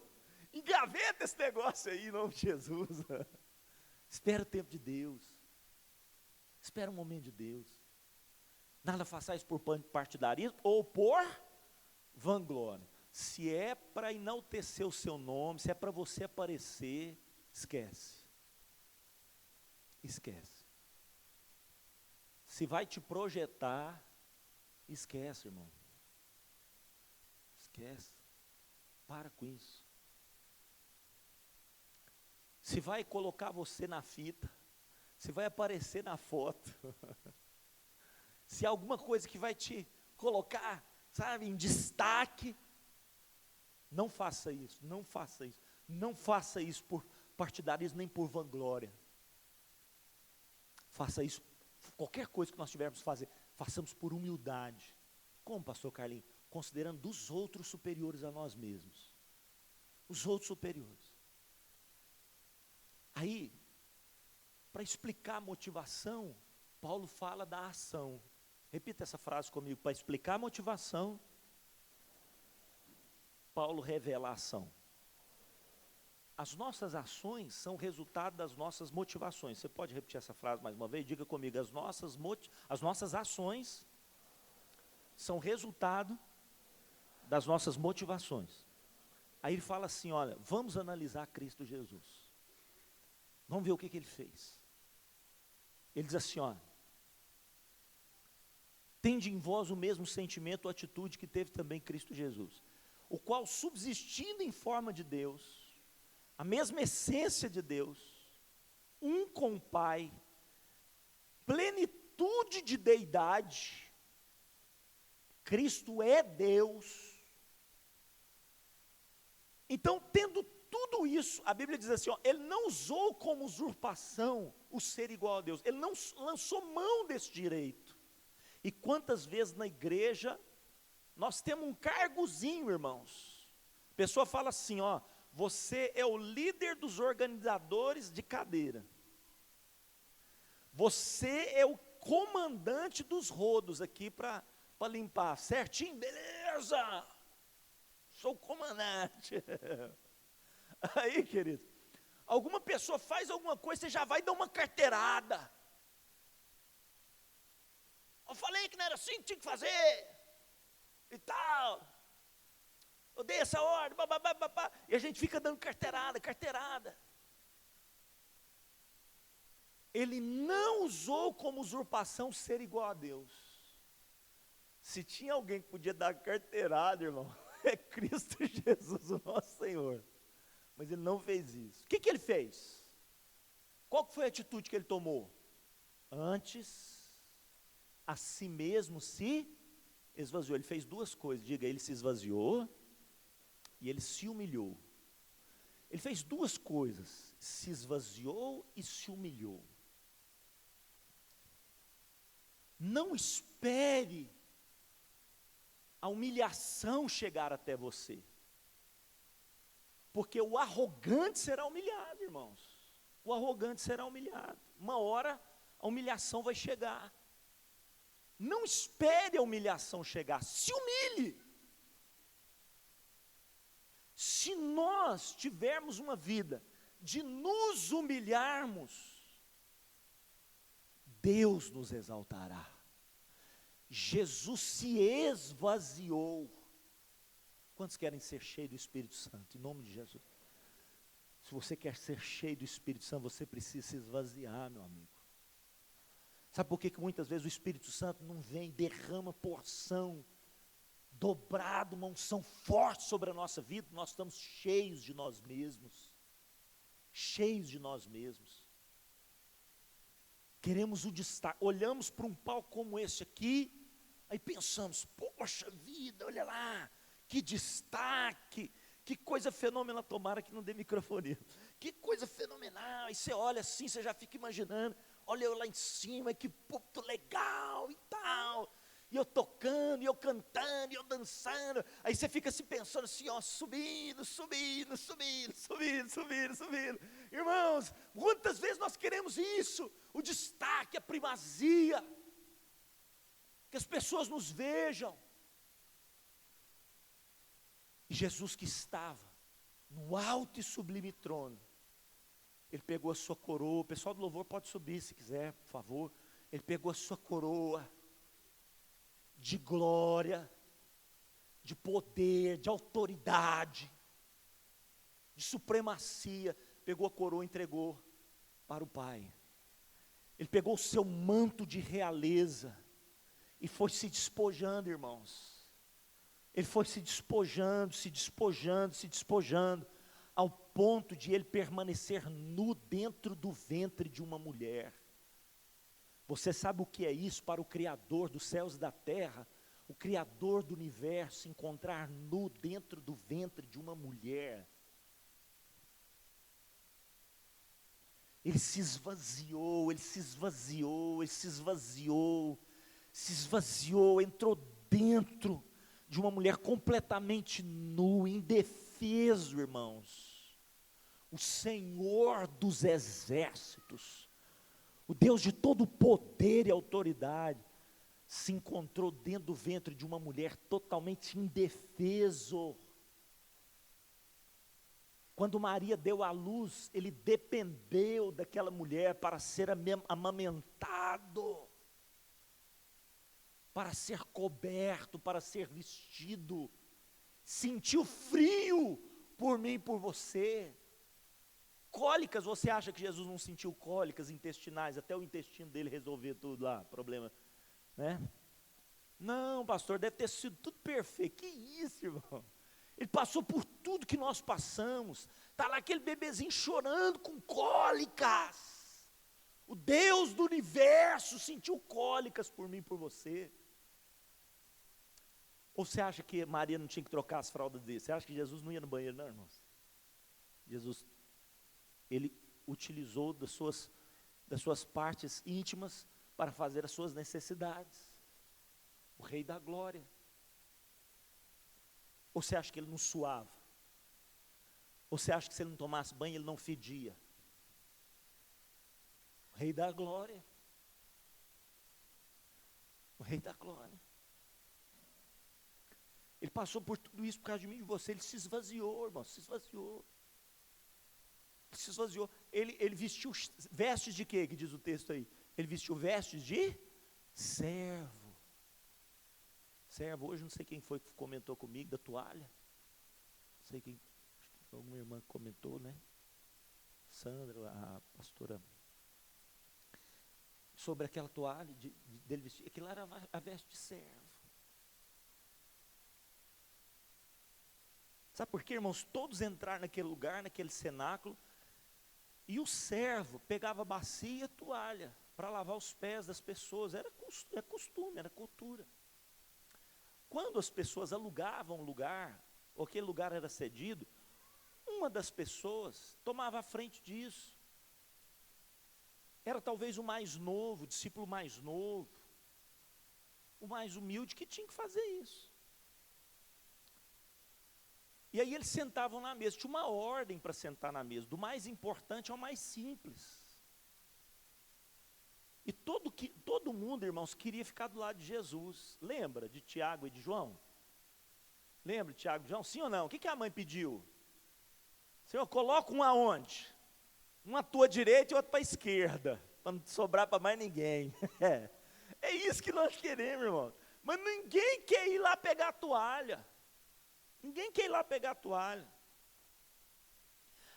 engaveta esse negócio aí, em nome de Jesus. Espera o tempo de Deus. Espera o momento de Deus. Nada façais por partidarismo ou por vanglória. Se é para enaltecer o seu nome, se é para você aparecer, esquece. Esquece. Se vai te projetar, esquece, irmão. Esquece. Para com isso. Se vai colocar você na fita, se vai aparecer na foto, se é alguma coisa que vai te colocar, sabe, em destaque, não faça isso, não faça isso. Não faça isso por partidarismo nem por vanglória. Faça isso, qualquer coisa que nós tivermos que fazer, façamos por humildade. Como, pastor Carlinhos? Considerando os outros superiores a nós mesmos. Os outros superiores. Aí, para explicar a motivação, Paulo fala da ação. Repita essa frase comigo. Para explicar a motivação, Paulo revela a ação. As nossas ações são resultado das nossas motivações. Você pode repetir essa frase mais uma vez? Diga comigo, as nossas ações são resultado das nossas motivações. Aí ele fala assim, olha, vamos analisar Cristo Jesus. Vamos ver o que ele fez. Ele diz assim, olha, tende em vós o mesmo sentimento ou atitude que teve também Cristo Jesus, o qual, subsistindo em forma de Deus, a mesma essência de Deus, um com o Pai, plenitude de deidade, Cristo é Deus. Então, tendo tudo isso, a Bíblia diz assim, ó, ele não usou como usurpação o ser igual a Deus, ele não lançou mão desse direito. E quantas vezes na igreja, nós temos um cargozinho, irmãos, a pessoa fala assim, ó, você é o líder dos organizadores de cadeira, você é o comandante dos rodos aqui para limpar, certinho? Beleza, sou o comandante. Aí, querido, alguma pessoa faz alguma coisa, você já vai dar uma carteirada. Eu falei que não era assim que tinha que fazer, e tal. Eu dei essa ordem, e a gente fica dando carteirada. Ele não usou como usurpação ser igual a Deus. Se tinha alguém que podia dar carteirada, irmão, é Cristo Jesus, o nosso Senhor. Mas ele não fez isso. O que ele fez? Qual foi a atitude que ele tomou? Antes, a si mesmo se esvaziou. Ele fez duas coisas. Diga, ele se esvaziou e ele se humilhou. Ele fez duas coisas. Se esvaziou e se humilhou. Não espere a humilhação chegar até você. Porque o arrogante será humilhado, irmãos. O arrogante será humilhado. Uma hora a humilhação vai chegar. Não espere a humilhação chegar, se humilhe. Se nós tivermos uma vida de nos humilharmos, Deus nos exaltará. Jesus se esvaziou. Quantos querem ser cheios do Espírito Santo? Em nome de Jesus. Se você quer ser cheio do Espírito Santo, você precisa se esvaziar, meu amigo. Sabe por que muitas vezes o Espírito Santo não vem, derrama porção, dobrado, uma unção forte sobre a nossa vida? Nós estamos cheios de nós mesmos. Cheios de nós mesmos. Queremos o destaque. Olhamos para um palco como esse aqui, aí pensamos, poxa vida, olha lá, que destaque, que coisa fenomenal. Tomara que não dê microfone. Que coisa fenomenal. Aí você olha assim, você já fica imaginando, olha eu lá em cima, que púlpito legal e tal. E eu tocando, e eu cantando, e eu dançando. Aí você fica se pensando assim, ó, subindo. Irmãos, quantas vezes nós queremos isso? O destaque, a primazia. Que as pessoas nos vejam. E Jesus que estava no alto e sublime trono, ele pegou a sua coroa. O pessoal do louvor pode subir se quiser, por favor. Ele pegou a sua coroa de glória, de poder, de autoridade, de supremacia. Pegou a coroa e entregou para o Pai. Ele pegou o seu manto de realeza e foi se despojando, irmãos. Ele foi se despojando, ao ponto de ele permanecer nu dentro do ventre de uma mulher. Você sabe o que é isso para o Criador dos céus e da terra? O Criador do universo encontrar nu dentro do ventre de uma mulher. Ele se esvaziou, entrou dentro de uma mulher completamente nu, indefeso, irmãos. O Senhor dos exércitos, o Deus de todo poder e autoridade, se encontrou dentro do ventre de uma mulher totalmente indefeso. Quando Maria deu à luz, ele dependeu daquela mulher para ser amamentado, para ser coberto, para ser vestido. Sentiu frio por mim e por você. Cólicas, você acha que Jesus não sentiu cólicas intestinais, até o intestino dele resolver tudo lá, problema, né? Não, pastor, deve ter sido tudo perfeito. Que isso, irmão? Ele passou por tudo que nós passamos. Está lá aquele bebezinho chorando com cólicas. O Deus do universo sentiu cólicas por mim e por você. Ou você acha que Maria não tinha que trocar as fraldas dele? Você acha que Jesus não ia no banheiro, não, irmãos? Jesus, ele utilizou das suas partes íntimas para fazer as suas necessidades. O Rei da Glória. Ou você acha que ele não suava? Ou você acha que se ele não tomasse banho, ele não fedia? O Rei da Glória. O Rei da Glória. Ele passou por tudo isso por causa de mim e de você. Ele se esvaziou, irmão, se esvaziou. Ele se esvaziou. Ele vestiu vestes de quê, que diz o texto aí? Ele vestiu vestes de servo. Servo, hoje não sei quem foi que comentou comigo da toalha. Não sei quem, acho que foi alguma irmã que comentou, né? Sandra, a pastora, sobre aquela toalha dele vestir. Aquilo era a veste de servo. Sabe por quê, irmãos? Todos entraram naquele lugar, naquele cenáculo, e o servo pegava a bacia e a toalha para lavar os pés das pessoas. Era costume, era cultura. Quando as pessoas alugavam um lugar, ou aquele lugar era cedido, uma das pessoas tomava a frente disso. Era talvez o mais novo, o discípulo mais novo, o mais humilde que tinha que fazer isso. E aí eles sentavam na mesa, tinha uma ordem para sentar na mesa, do mais importante ao mais simples. E todo mundo, irmãos, queria ficar do lado de Jesus. Lembra de Tiago e de João? Lembra de Tiago e João? Sim ou não? O que a mãe pediu? Senhor, coloca um aonde? Um à tua direita e outro para a esquerda, para não sobrar para mais ninguém. É isso que nós queremos, irmão. Mas ninguém quer ir lá pegar a toalha. Ninguém quer ir lá pegar a toalha.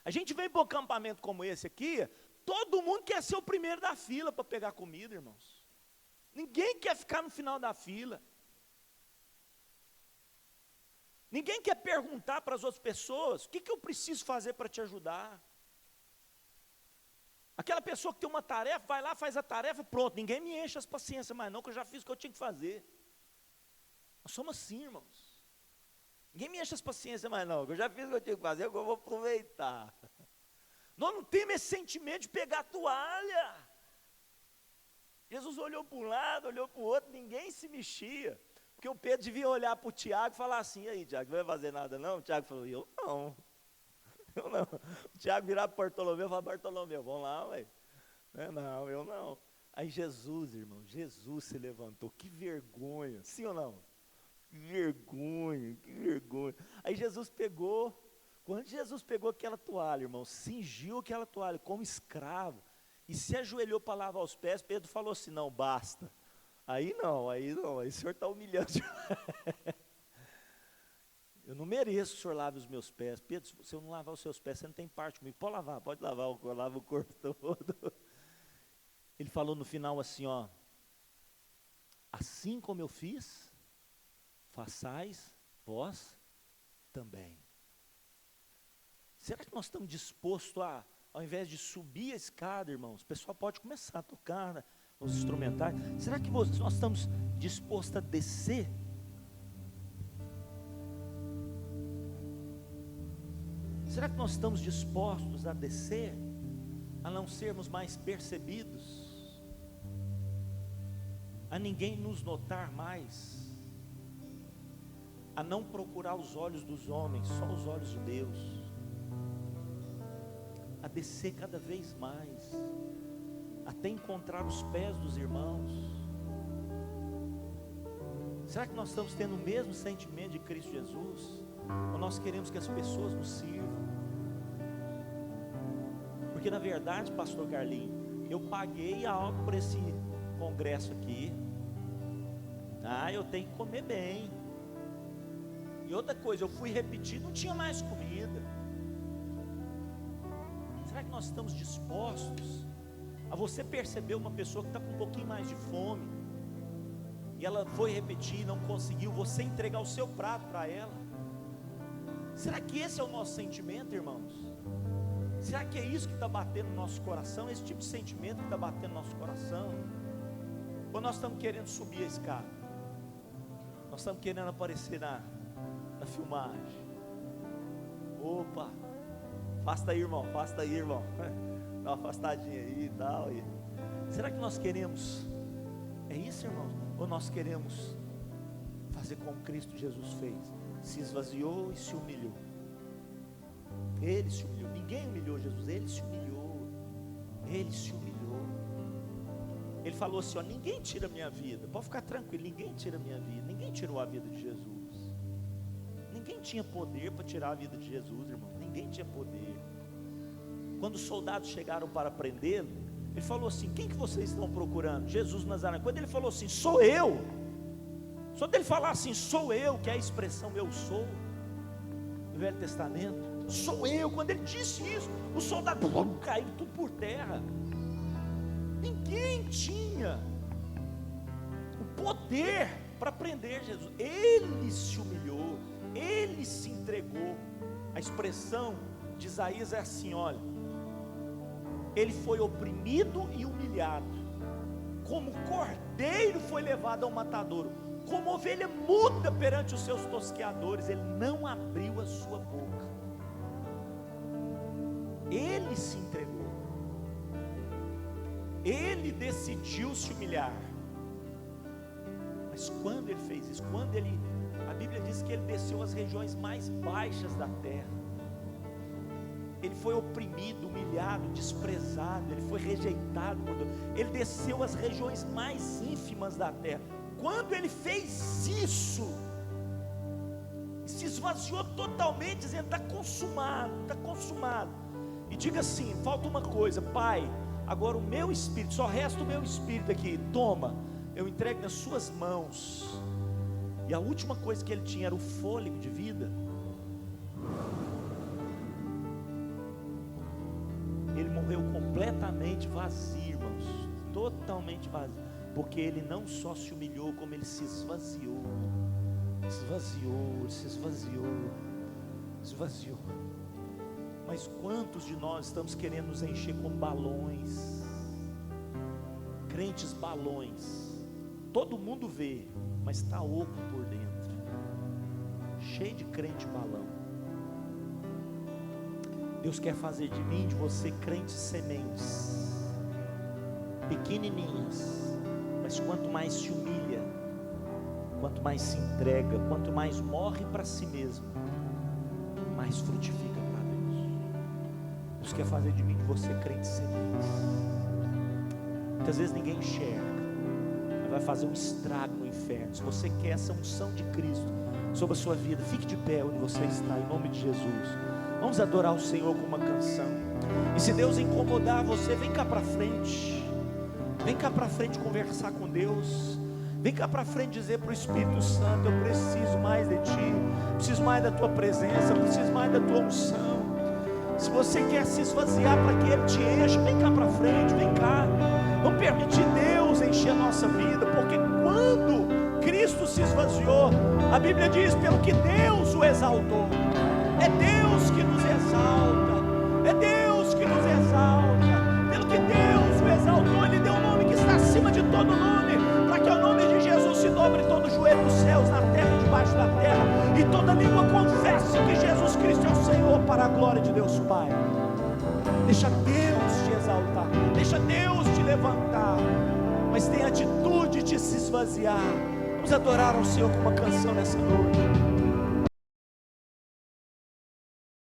A gente vem para um acampamento como esse aqui, todo mundo quer ser o primeiro da fila para pegar comida, irmãos. Ninguém quer ficar no final da fila. Ninguém quer perguntar para as outras pessoas, o que eu preciso fazer para te ajudar? Aquela pessoa que tem uma tarefa, vai lá, faz a tarefa, pronto, ninguém me enche as paciências mais não, que eu já fiz o que eu tinha que fazer. Nós somos assim, irmãos. Ninguém me enche as paciências mais não, que eu já fiz o que eu tinha que fazer, agora eu vou aproveitar. Nós não temos esse sentimento de pegar a toalha. Jesus olhou para um lado, olhou para o outro, ninguém se mexia. Porque o Pedro devia olhar para o Tiago e falar assim, e aí, Tiago, não vai fazer nada não? O Tiago falou, eu não. O Tiago virava para Bartolomeu e falava, Bartolomeu, vamos lá, ué. Não, eu não. Aí Jesus, irmão, Jesus se levantou, que vergonha, sim ou não? Que vergonha, que vergonha. Aí Jesus pegou, quando Jesus pegou aquela toalha, irmão, cingiu aquela toalha como escravo, e se ajoelhou para lavar os pés, Pedro falou assim, não, basta. Aí o senhor está humilhando. Eu não mereço que o senhor lave os meus pés. Pedro, se eu não lavar os seus pés, você não tem parte comigo. Pode lavar, pode lavar, lava o corpo todo. Ele falou no final assim, ó, assim como eu fiz, façais vós também. Será que nós estamos dispostos a, ao invés de subir a escada, irmãos, o pessoal pode começar a tocar, né, os instrumentais, será que nós estamos dispostos a descer? Será que nós estamos dispostos a descer, a não sermos mais percebidos, a ninguém nos notar mais, a não procurar os olhos dos homens, só os olhos de Deus, a descer cada vez mais, até encontrar os pés dos irmãos? Será que nós estamos tendo o mesmo sentimento de Cristo Jesus? Ou nós queremos que as pessoas nos sirvam? Porque na verdade, pastor Carlinhos, eu paguei algo por esse congresso aqui. Eu tenho que comer bem. E outra coisa, eu fui repetir, não tinha mais comida. Será que nós estamos dispostos a você perceber uma pessoa que está com um pouquinho mais de fome, e ela foi repetir e não conseguiu, você entregar o seu prato para ela? Será que esse é o nosso sentimento, irmãos? Será que é isso que está batendo no nosso coração? Esse tipo de sentimento que está batendo no nosso coração? Ou nós estamos querendo subir a escada? Nós estamos querendo aparecer na filmagem? Opa, afasta aí, irmão, dá uma afastadinha aí e tal. Será que nós queremos, é isso, irmãos? Ou nós queremos fazer como Cristo Jesus fez? Se esvaziou e se humilhou. Ele se humilhou, ninguém humilhou Jesus, ele se humilhou. Ele se humilhou. Ele falou assim, ó, ninguém tira a minha vida, pode ficar tranquilo, ninguém tira a minha vida, ninguém tirou a vida de Jesus. Ninguém tinha poder para tirar a vida de Jesus, irmão, ninguém tinha poder. Quando os soldados chegaram para prendê-lo, ele falou assim, quem que vocês estão procurando? Jesus Nazareno. Quando ele falou assim, sou eu, só dele falar assim, sou eu, que é a expressão eu sou, no Velho Testamento, sou eu, quando ele disse isso, os soldados caíram tudo por terra. Ninguém tinha o poder para prender Jesus. Ele se humilhou, ele ele se entregou. A expressão de Isaías é assim, olha: ele foi oprimido e humilhado, como cordeiro foi levado ao matadouro, como ovelha muda perante os seus tosqueadores, ele não abriu a sua boca. Ele se entregou, ele decidiu se humilhar. Mas quando ele fez isso, a Bíblia diz que ele desceu às regiões mais baixas da terra. Ele foi oprimido, humilhado, desprezado, ele foi rejeitado por Deus. Ele desceu às regiões mais ínfimas da terra. Quando ele fez isso, se esvaziou totalmente, dizendo: está consumado, está consumado. E diga assim: falta uma coisa, Pai, agora o meu espírito, só resta o meu espírito aqui, toma, eu entrego nas suas mãos. E a última coisa que ele tinha era o fôlego de vida. Ele morreu completamente vazio, irmãos, totalmente vazio, porque ele não só se humilhou, como ele se esvaziou, esvaziou. Mas quantos de nós estamos querendo nos encher com balões, crentes balões, todo mundo vê, mas está oco por dentro, cheio de crente balão. Deus quer fazer de mim, de você, crentes sementes, pequenininhas, mas quanto mais se humilha, quanto mais se entrega, quanto mais morre para si mesmo, mais frutifica para Deus. Deus quer fazer de mim, de você, crentes sementes. Muitas vezes ninguém enxerga, mas vai fazer um estrago no inferno. Se você quer essa unção de Cristo sobre a sua vida, fique de pé onde você está, em nome de Jesus. Vamos adorar o Senhor com uma canção. E se Deus incomodar você, vem cá para frente. Vem cá para frente conversar com Deus. Vem cá para frente dizer para o Espírito Santo: eu preciso mais de Ti, preciso mais da Tua presença, preciso mais da Tua unção. Se você quer se esvaziar para que Ele te encha, vem cá para frente, vem cá. Vamos permitir Deus encher a nossa vida, porque quando Cristo se esvaziou, a Bíblia diz: pelo que Deus o exaltou. É Deus que nos exalta, é Deus que nos exalta. Pelo que Deus o exaltou, Ele deu um nome que está acima de todo nome, para que ao nome de Jesus se dobre todo o joelho dos céus, na terra e debaixo da terra, e toda língua confesse que Jesus Cristo é o Senhor, para a glória de Deus Pai. Deixa Deus te exaltar, deixa Deus te levantar, mas tenha atitude de se esvaziar. Vamos adorar ao Senhor com uma canção nessa noite.